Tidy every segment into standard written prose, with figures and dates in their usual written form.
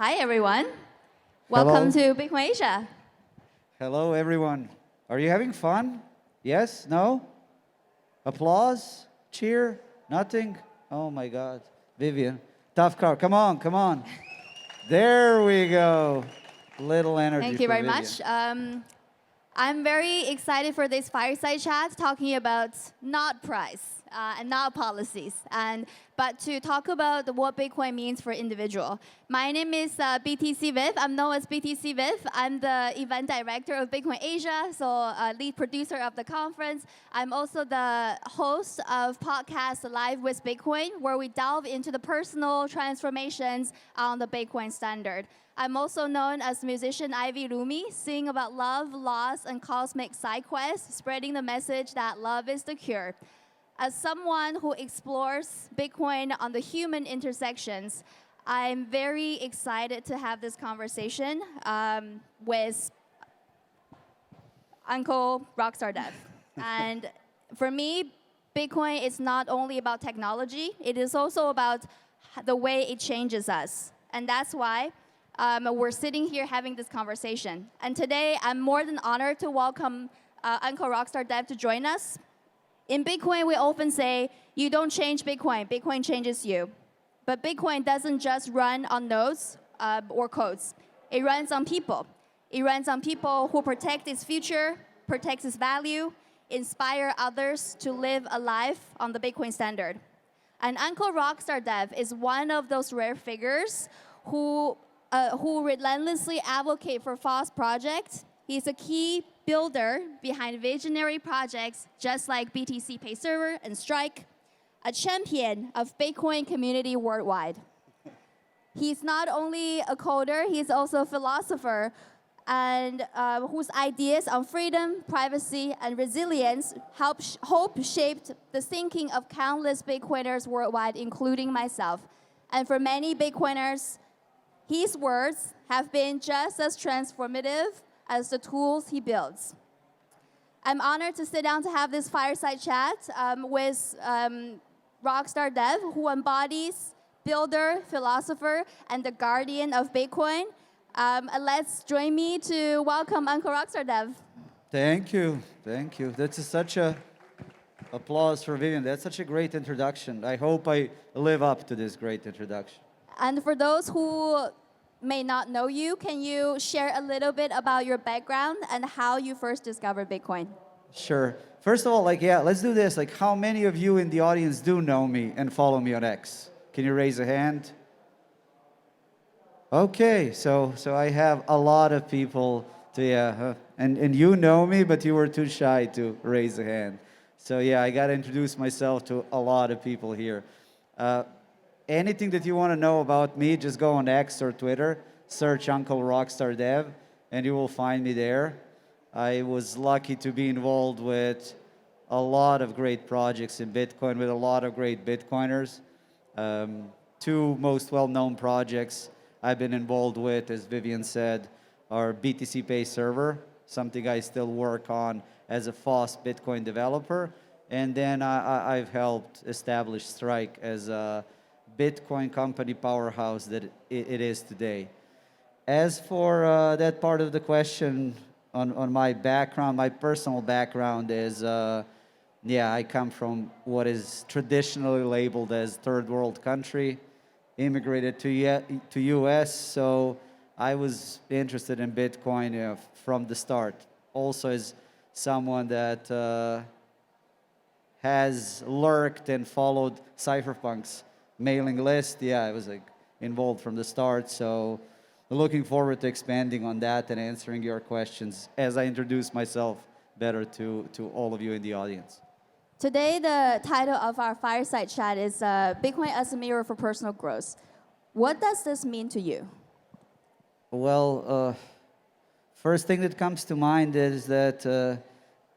Hi, everyone. Hello. Welcome to Bitcoin Asia. Hello, everyone. Are you having fun? Yes? No? Applause? Cheer? Nothing? Oh my God. Vivian. Tough crowd. Come on, come on. There we go. Little energy. Thank you for very Vivian. much. I'm very excited for this fireside chat talking about not price and not policies, but to talk about what Bitcoin means for individual. My name is BTCViv. I'm known as BTCViv. I'm the event director of Bitcoin Asia, so lead producer of the conference. I'm also the host of podcast Live with Bitcoin, where we delve into the personal transformations on the Bitcoin standard. I'm also known as musician Ivy Lumi, sing about love, loss, and cosmic side quests, spreading the message that love is the cure. As someone who explores Bitcoin on the human intersections, I'm very excited to have this conversation with Uncle Rockstar Dev. And for me, Bitcoin is not only about technology, it is also about the way it changes us. And that's why we're sitting here having this conversation. And today, I'm more than honored to welcome Uncle Rockstar Dev to join us. In Bitcoin, we often say, you don't change Bitcoin, Bitcoin changes you. But Bitcoin doesn't just run on nodes or codes. It runs on people. It runs on people who protect its future, protect its value, inspire others to live a life on the Bitcoin standard. And Uncle Rockstar Dev is one of those rare figures who relentlessly advocate for FOSS projects. He's a key builder behind visionary projects just like BTC Pay Server and Strike, a champion of Bitcoin community worldwide. He's not only a coder, he's also a philosopher, and whose ideas on freedom, privacy, and resilience hope shaped the thinking of countless Bitcoiners worldwide, including myself. And for many Bitcoiners, his words have been just as transformative as the tools he builds. I'm honored to sit down to have this fireside chat with Rockstar Dev, who embodies builder, philosopher, and the guardian of Bitcoin. Let's join me to welcome Uncle Rockstar Dev. Thank you. Thank you. That's such a applause for Vivian. That's such a great introduction. I hope I live up to this great introduction. And for those who may not know you, can you share a little bit about your background and how you first discovered Bitcoin? Sure. First of all, let's do this. How many of you in the audience do know me and follow me on X? Can you raise a hand? Okay, so I have a lot of people and you know me, but you were too shy to raise a hand. So yeah, I got to introduce myself to a lot of people here. Anything that you want to know about me, just go on X or Twitter, search Uncle Rockstar Dev, and you will find me there. I was lucky to be involved with a lot of great projects in Bitcoin, with a lot of great Bitcoiners. Two most well-known projects I've been involved with, as Vivian said, are BTC Pay Server, something I still work on as a FOSS Bitcoin developer. And then I've helped establish Strike as a Bitcoin company powerhouse that it is today. As for that part of the question on my background, my personal background is, I come from what is traditionally labeled as third world country, immigrated to US, so I was interested in Bitcoin from the start. Also as someone that has lurked and followed Cypherpunk's mailing list. Yeah, I was involved from the start, so looking forward to expanding on that and answering your questions as I introduce myself better to all of you in the audience. Today, the title of our fireside chat is Bitcoin as a mirror for personal growth. What does this mean to you? Well, first thing that comes to mind is that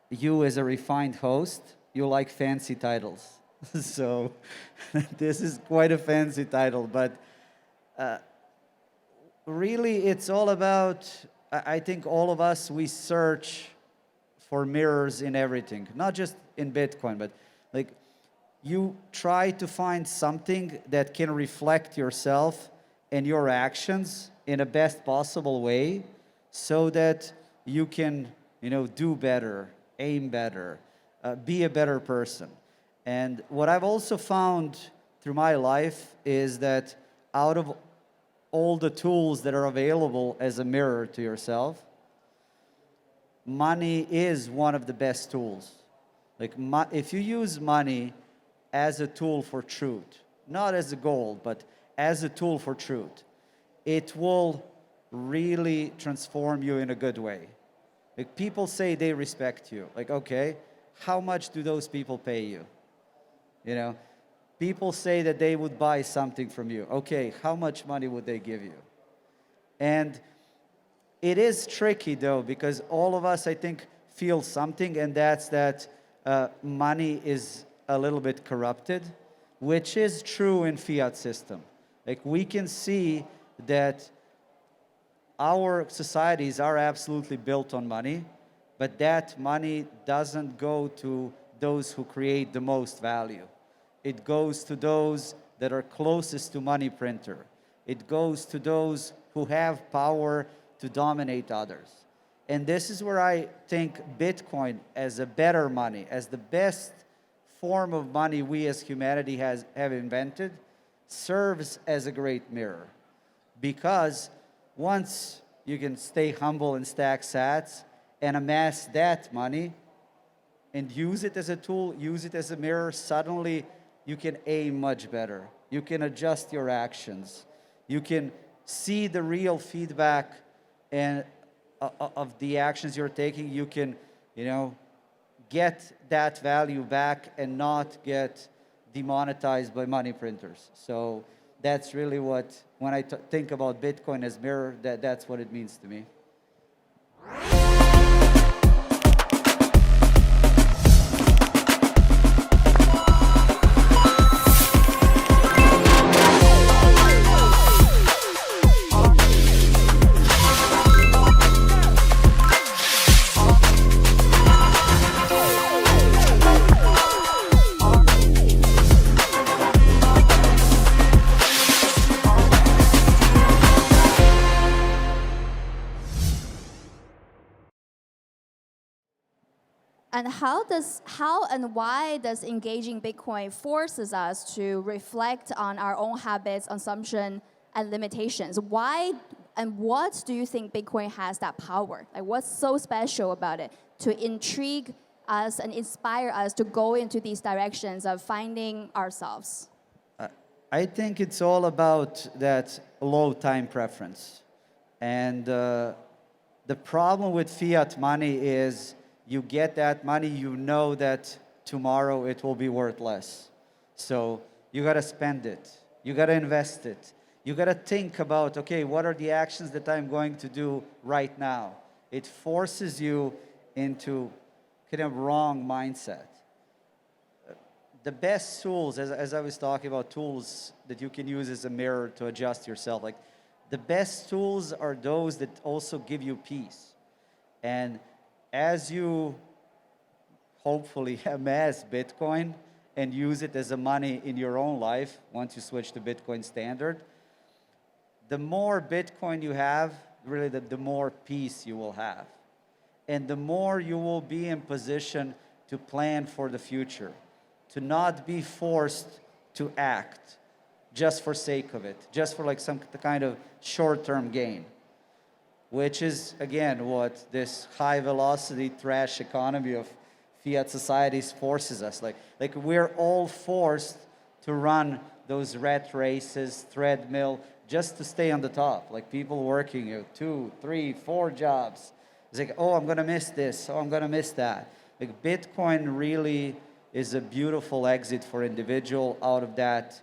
you as a refined host, you like fancy titles. So this is quite a fancy title, but really it's all about, I think all of us, we search for mirrors in everything, not just in Bitcoin, but you try to find something that can reflect yourself and your actions in a best possible way so that you can, do better, aim better, be a better person. And what I've also found through my life is that out of all the tools that are available as a mirror to yourself, money is one of the best tools. Like, if you use money as a tool for truth, not as a goal, but as a tool for truth, it will really transform you in a good way. Like, people say they respect you. Like, okay, how much do those people pay you? People say that they would buy something from you. Okay, how much money would they give you? And it is tricky, though, because all of us, I think, feel something, and that's that money is a little bit corrupted, which is true in fiat system. Like, we can see that our societies are absolutely built on money, but that money doesn't go to those who create the most value. It goes to those that are closest to money printer. It goes to those who have power to dominate others. And this is where I think Bitcoin as a better money, as the best form of money we as humanity have invented, serves as a great mirror. Because once you can stay humble and stack sats and amass that money and use it as a tool, use it as a mirror, suddenly you can aim much better. You can adjust your actions. You can see the real feedback and of the actions you're taking. You can, get that value back and not get demonetized by money printers. So that's really what, when I think about Bitcoin as mirror, that's what it means to me. And how and why does engaging Bitcoin forces us to reflect on our own habits, assumption, and limitations? Why and what do you think Bitcoin has that power? Like, what's so special about it to intrigue us and inspire us to go into these directions of finding ourselves? I think it's all about that low time preference. And the problem with fiat money is you get that money, you know that tomorrow it will be worth less. So you got to spend it. You got to invest it. You got to think about, okay, what are the actions that I'm going to do right now? It forces you into kind of wrong mindset. The best tools, as I was talking about tools that you can use as a mirror to adjust yourself, like the best tools are those that also give you peace. And as you hopefully amass Bitcoin and use it as a money in your own life, once you switch to Bitcoin standard, the more Bitcoin you have, really the more peace you will have. And the more you will be in position to plan for the future, to not be forced to act just for sake of it, just for like some kind of short-term gain. Which is, again, what this high-velocity trash economy of fiat societies forces us. Like we're all forced to run those rat races, treadmill, just to stay on the top. Like people working 2, 3, 4 jobs. It's like, oh, I'm gonna miss this, oh, I'm gonna miss that. Like Bitcoin really is a beautiful exit for individual out of that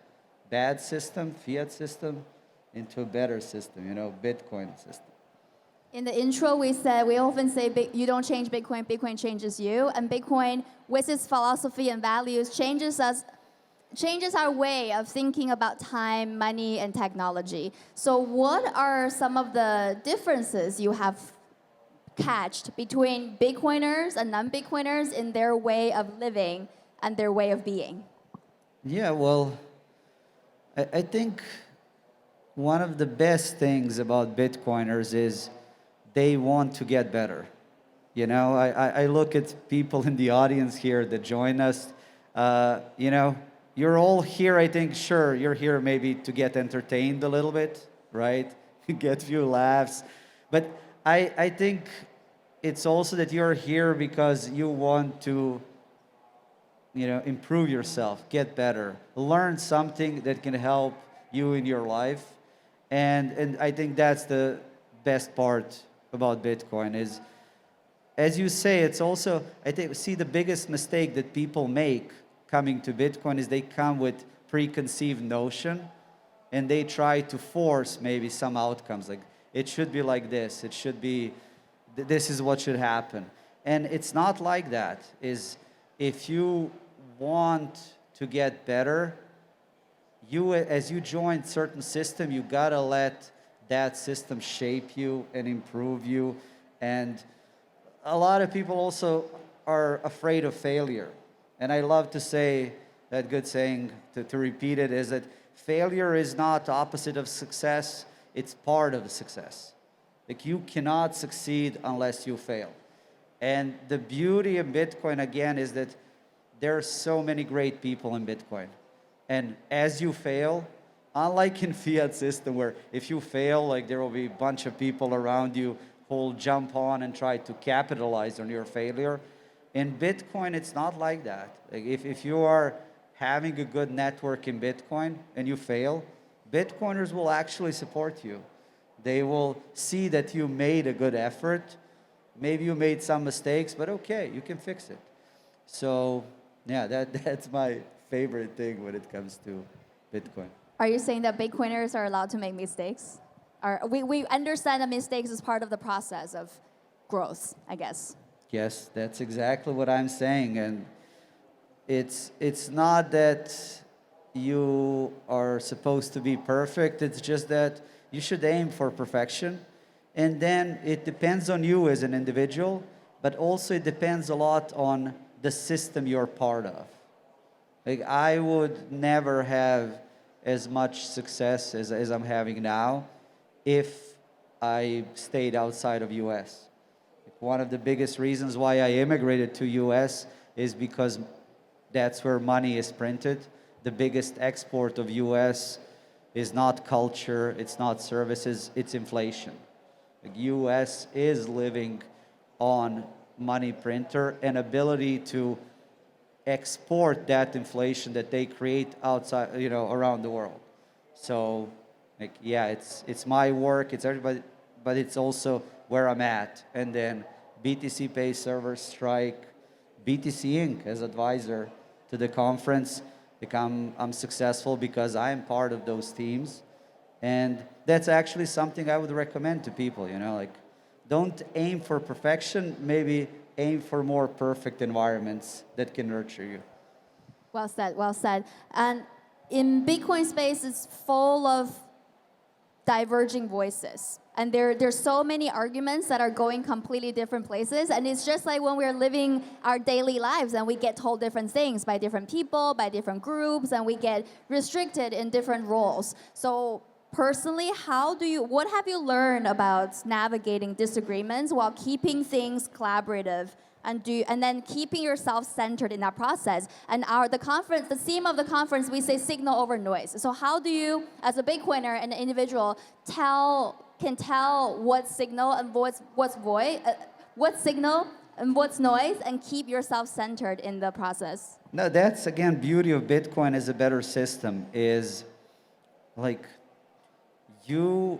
bad system, fiat system, into a better system, Bitcoin system. In the intro, we often say, you don't change Bitcoin, Bitcoin changes you. And Bitcoin, with its philosophy and values, changes our way of thinking about time, money, and technology. So what are some of the differences you have catched between Bitcoiners and non-Bitcoiners in their way of living and their way of being? Yeah, well, I think one of the best things about Bitcoiners is they want to get better. You know, I look at people in the audience here that join us. You know, you're all here, I think, sure, you're here maybe to get entertained a little bit, right? Get a few laughs. But I think it's also that you're here because you want to, you know, improve yourself, get better, learn something that can help you in your life. And I think that's the best part about Bitcoin is, as you say, it's also, I think, see the biggest mistake that people make coming to Bitcoin is they come with preconceived notion and they try to force maybe some outcomes. Like, it should be like this, it should be, this is what should happen. And it's not like that. Is if you want to get better, you, as you join certain system, you gotta let that system shape you and improve you. And a lot of people also are afraid of failure. And I love to say that good saying, to repeat it, is that failure is not opposite of success, it's part of success. Like, you cannot succeed unless you fail. And the beauty of Bitcoin, again, is that there are so many great people in Bitcoin. And as you fail, unlike in Fiat system where if you fail, like, there will be a bunch of people around you who will jump on and try to capitalize on your failure. In Bitcoin, it's not like that. Like, if you are having a good network in Bitcoin and you fail, Bitcoiners will actually support you. They will see that you made a good effort. Maybe you made some mistakes, but okay, you can fix it. So yeah, that's my favorite thing when it comes to Bitcoin. Are you saying that Bitcoiners are allowed to make mistakes? We understand that mistakes is part of the process of growth, I guess. Yes, that's exactly what I'm saying. And it's not that you are supposed to be perfect. It's just that you should aim for perfection. And then it depends on you as an individual, but also it depends a lot on the system you're part of. Like, I would never have as much success as I'm having now if I stayed outside of US. One of the biggest reasons why I immigrated to US is because that's where money is printed. The biggest export of US is not culture, it's not services, it's inflation. The US is living on money printer and ability to export that inflation that they create outside, you know, around the world. So, like, yeah, it's my work, it's everybody, but it's also where I'm at. And then BTC Pay servers strike, BTC Inc. as advisor to the conference. I'm successful because I'm part of those teams. And that's actually something I would recommend to people, you know, like, don't aim for perfection, maybe aim for more perfect environments that can nurture you. Well said, well said. And in Bitcoin space, it's full of diverging voices. And there's so many arguments that are going completely different places. And it's just like when we're living our daily lives and we get told different things by different people, by different groups, and we get restricted in different roles. So personally, what have you learned about navigating disagreements while keeping things collaborative and then keeping yourself centered in that process? And the theme of the conference, we say signal over noise. So how do you, as a Bitcoiner and an individual, can tell what's signal and what's signal and what's noise, and keep yourself centered in the process? No, that's again beauty of Bitcoin as a better system is, like, you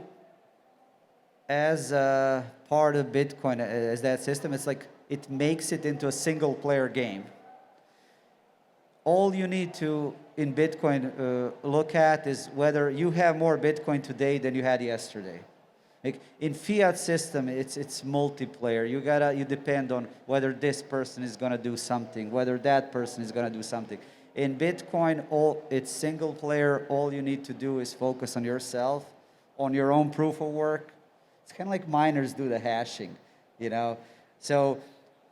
as a part of Bitcoin, as that system, it's like it makes it into a single player game. All you need to, in Bitcoin, look at is whether you have more Bitcoin today than you had yesterday. Like, in Fiat system, it's multiplayer. You depend on whether this person is gonna do something, whether that person is gonna do something. In Bitcoin, it's single player. All you need to do is focus on yourself, on your own proof of work. It's kind of like miners do the hashing, you know? So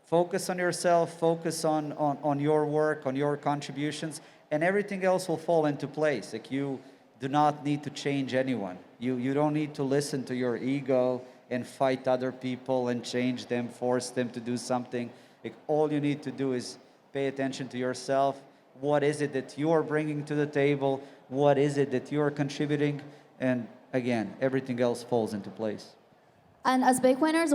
focus on yourself, focus on your work, on your contributions, and everything else will fall into place. Like, you do not need to change anyone. You don't need to listen to your ego and fight other people and change them, force them to do something. Like, all you need to do is pay attention to yourself. What is it that you're bringing to the table? What is it that you're contributing? And again, everything else falls into place. And as Bitcoiners,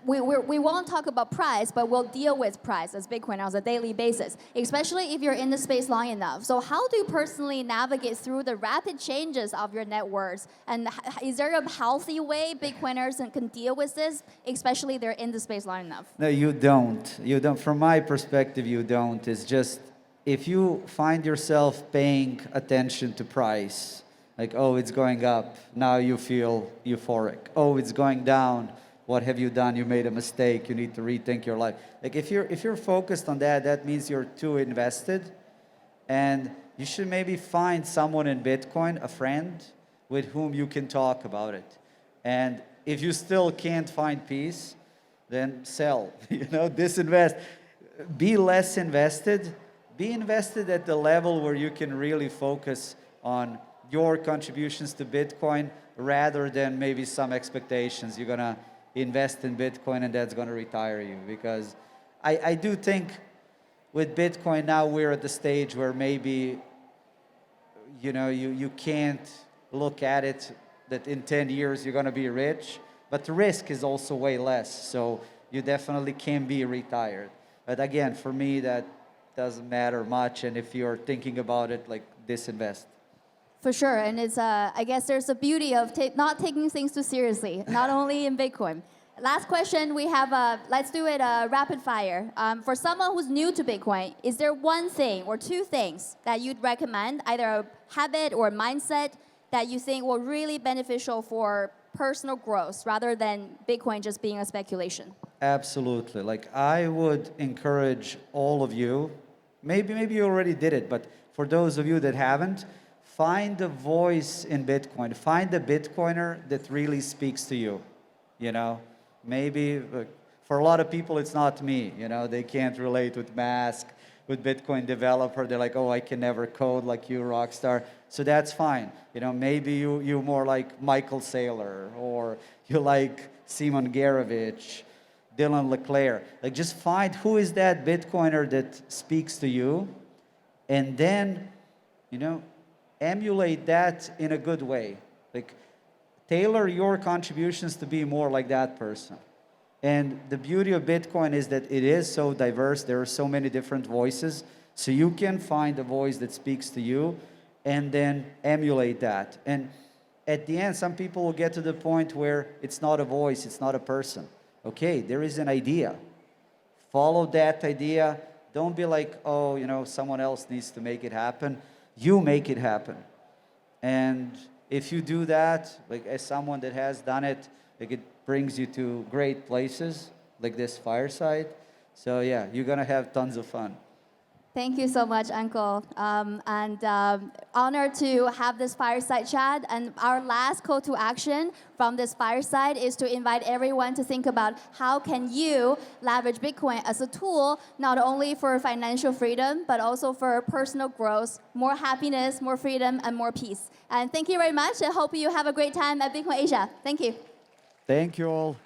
we won't talk about price, but we'll deal with price as Bitcoiners on a daily basis, especially if you're in the space long enough. So how do you personally navigate through the rapid changes of your networks? And is there a healthy way Bitcoiners can deal with this, especially if they're in the space long enough? No, you don't. You don't. From my perspective, you don't. It's just, if you find yourself paying attention to price, like, oh, it's going up, now you feel euphoric. Oh, it's going down, what have you done? You made a mistake, you need to rethink your life. Like, if you're focused on that, that means you're too invested, and you should maybe find someone in Bitcoin, a friend, with whom you can talk about it. And if you still can't find peace, then sell, disinvest. Be less invested. Be invested at the level where you can really focus on your contributions to Bitcoin rather than maybe some expectations. You're going to invest in Bitcoin and that's going to retire you. Because I do think with Bitcoin now we're at the stage where maybe, you can't look at it that in 10 years you're going to be rich, but the risk is also way less. So you definitely can be retired. But again, for me, that doesn't matter much. And if you're thinking about it, like, disinvest. For sure, and it's I guess there's a beauty of not taking things too seriously, not only in Bitcoin. Last question, we have, let's do it rapid fire. For someone who's new to Bitcoin, is there one thing or two things that you'd recommend, either a habit or a mindset that you think will really beneficial for personal growth rather than Bitcoin just being a speculation? Absolutely. Like, I would encourage all of you, maybe you already did it, but for those of you that haven't, find a voice in Bitcoin. Find a Bitcoiner that really speaks to you. Maybe for a lot of people, it's not me. They can't relate with Mask, with Bitcoin developer. They're like, oh, I can never code like you, Rockstar. So that's fine. Maybe you more like Michael Saylor, or you like Simon Garovich, Dylan Leclerc. Like, just find who is that Bitcoiner that speaks to you, and then, emulate that in a good way. Like, tailor your contributions to be more like that person. And the beauty of Bitcoin is that it is so diverse. There are so many different voices. So you can find a voice that speaks to you and then emulate that. And at the end, some people will get to the point where it's not a voice, it's not a person. Okay, there is an idea. Follow that idea. Don't be like, oh, someone else needs to make it happen. You make it happen. And if you do that, like, as someone that has done it, like, it brings you to great places, like this fireside. So yeah, you're gonna have tons of fun. Thank you so much, Uncle. Honored to have this fireside chat. And our last call to action from this fireside is to invite everyone to think about how can you leverage Bitcoin as a tool, not only for financial freedom, but also for personal growth, more happiness, more freedom, and more peace. And thank you very much. I hope you have a great time at Bitcoin Asia. Thank you. Thank you all.